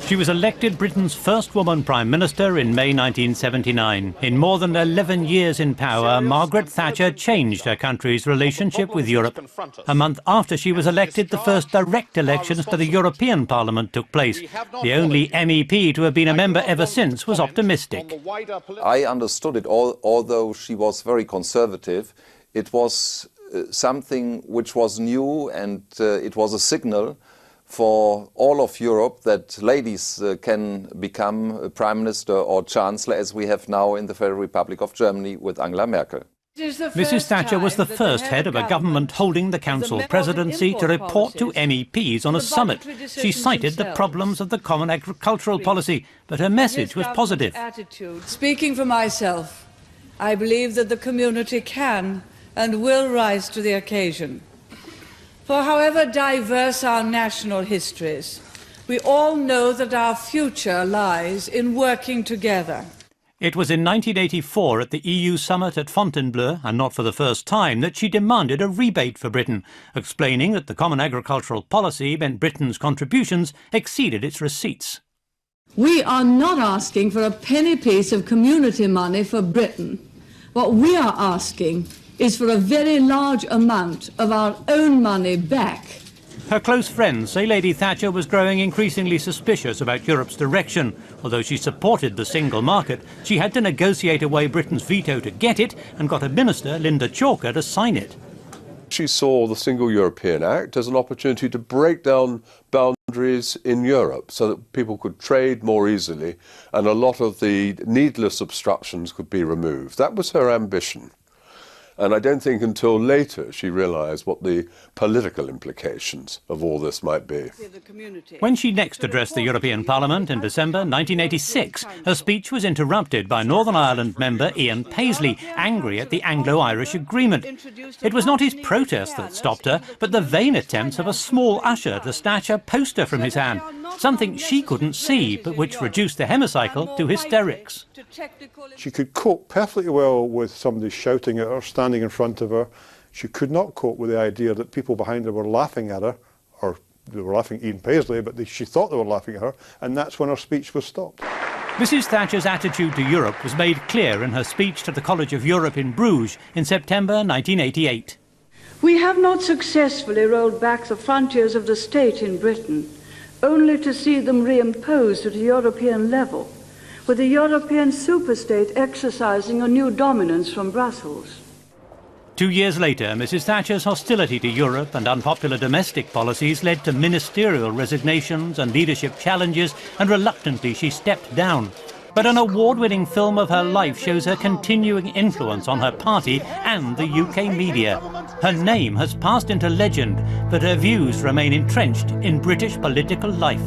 She was elected Britain's first woman Prime Minister in May 1979. In more than 11 years in power, Margaret Thatcher changed her country's relationship with Europe. A month after she was elected, the first direct elections to the European Parliament took place. The only MEP to have been a member ever since was optimistic. I understood it, although she was very conservative. It was something which was new, and it was a signal for all of Europe that ladies can become a Prime Minister or Chancellor, as we have now in the Federal Republic of Germany with Angela Merkel. Mrs. Thatcher was the first head of a government holding the Council Presidency to report to MEPs on a summit. She cited the problems of the common agricultural policy, but her message was positive. Speaking for myself, I believe that the community can and will rise to the occasion. For however diverse our national histories, we all know that our future lies in working together. It was in 1984 at the EU summit at Fontainebleau, and not for the first time, that she demanded a rebate for Britain, explaining that the common agricultural policy meant Britain's contributions exceeded its receipts. We are not asking for a penny piece of community money for Britain. What we are asking is for a very large amount of our own money back. Her close friends say Lady Thatcher was growing increasingly suspicious about Europe's direction. Although she supported the single market, she had to negotiate away Britain's veto to get it and got her minister, Lynda Chalker, to sign it. She saw the Single European Act as an opportunity to break down boundaries in Europe so that people could trade more easily and a lot of the needless obstructions could be removed. That was her ambition. And I don't think until later she realised what the political implications of all this might be. When she next addressed the European Parliament in December 1986, her speech was interrupted by Northern Ireland member Ian Paisley, angry at the Anglo-Irish Agreement. It was not his protest that stopped her, but the vain attempts of a small usher to snatch a poster from his hand, something she couldn't see, but which reduced the Hemicycle to hysterics. She could cope perfectly well with somebody shouting at her, standing in front of her. She could not cope with the idea that people behind her were laughing at her, or they were laughing at Ian Paisley, but she thought they were laughing at her, and that's when her speech was stopped. Mrs. Thatcher's attitude to Europe was made clear in her speech to the College of Europe in Bruges in September 1988. We have not successfully rolled back the frontiers of the state in Britain, only to see them reimposed at a European level, with the European superstate exercising a new dominance from Brussels. 2 years later, Mrs. Thatcher's hostility to Europe and unpopular domestic policies led to ministerial resignations and leadership challenges, and reluctantly she stepped down. But an award-winning film of her life shows her continuing influence on her party and the UK media. Her name has passed into legend, but her views remain entrenched in British political life.